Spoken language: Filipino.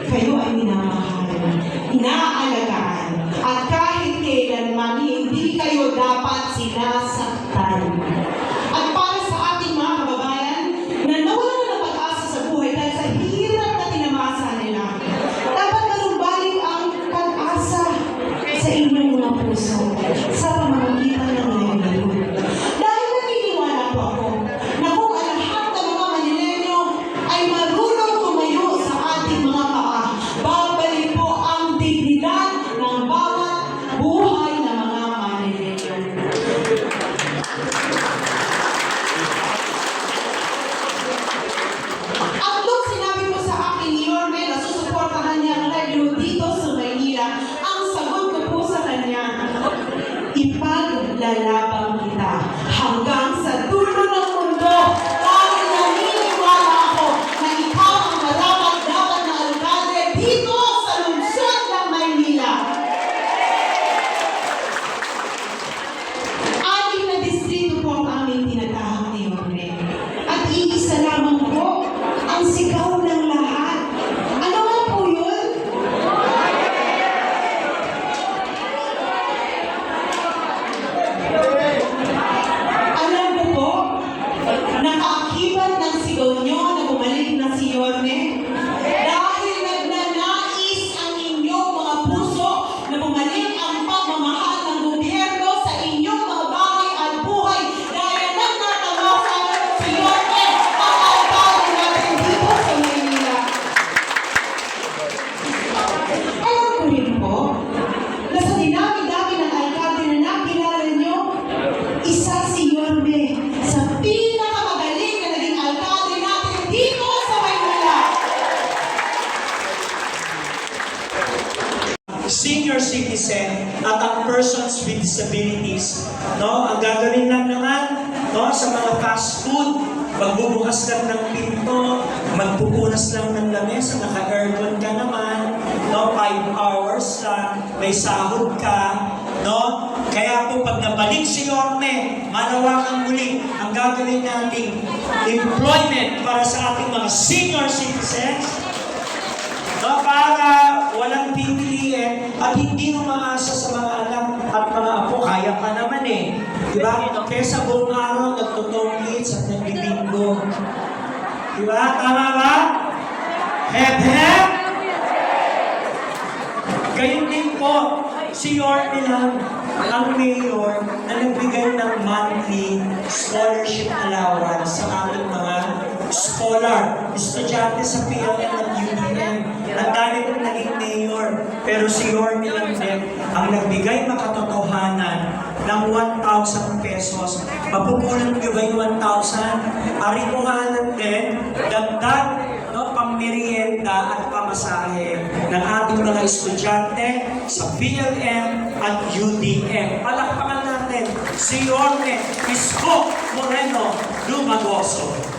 kayo ay minamahal, inaalagaan, at kahit kailanman hindi kayo dapat sinasaktan. At para sa ating mga kababayan na nawalan ng pag-asa sa buhay dahil sa hirap na tinamasa nila, dapat manumbalik ang pag-asa sa inyong mga puso sa pamamagitan ng ngayon. Dahil naniniwala po ako na kung ang lahat ng mga Manileño ay marunong tumayo sa ating mga paa, babalik po ang dignidad ng bawat buhay ng mga Manileño. At nung sinabi po sa akin ni Yorme na susuportahan niya ang review dito sa Maynila, ang sagot ko po sa kanya, ipaglalaban kita hanggang sa dulo ng mundo dahil naniniwala ako na ikaw ang marapat-dapat na alkalde dito sa lungsod ng Maynila. 6 na distrito po ang aming tinatahak ni Yorme. At iisa lamang po ang sigaw ng lahat. Ano nga po yun? Alam ko po, nakaakibat ng sigaw nyo na bumalik na si Yorme dahil nagnanais ang inyong mga puso na bumalik ang pagmamahal ng gobyerno sa inyong mga bahay at buhay dahil nagtatamasan si Yorme ang alkalde natin dito sa Maynila. Alam ko rin po na sa dinami-dami ng alkalde na nakilala nyo, isa si Yorme sa pinakamagaling na naging alkalde natin dito sa Maynila. Senior citizen at ang persons with disabilities. No? Ang gagawin lang naman, no, sa mga fast food, magbubukas lang ng pinto, magpupunas lang ng lamesa, naka-aircon ka naman, no, 5 hours lang, may sahod ka, no? Kaya po pag nabalik si Yorme, manawakan muli ang gagawin nating employment para sa ating mga senior citizens, no, para walang pipiliin at hindi mo maasa sa mga anak at mga apo. Kaya pa naman eh. Diba? Kesa buong araw nagtutongkits at nagbibinggo. Diba? Tama ba? Hep-hep! Gayun din po, si Yorme lang ang mayor na nagbigay ng monthly scholarship allowance sa ating mga scholar, estudyante sa PLN at UDM. Ang dami kong naging mayor, pero si Yorme lang din ang nagbigay makatotohanan ng 1,000 pesos. Mapupulot nyo ba yung 1,000? Aripuhanan din, dagdag, no, pangmerienda at pamasahe ng ating mga estudyante sa PLN at UDM. Palakpakan natin si Yorme Isko Moreno Lumagoso.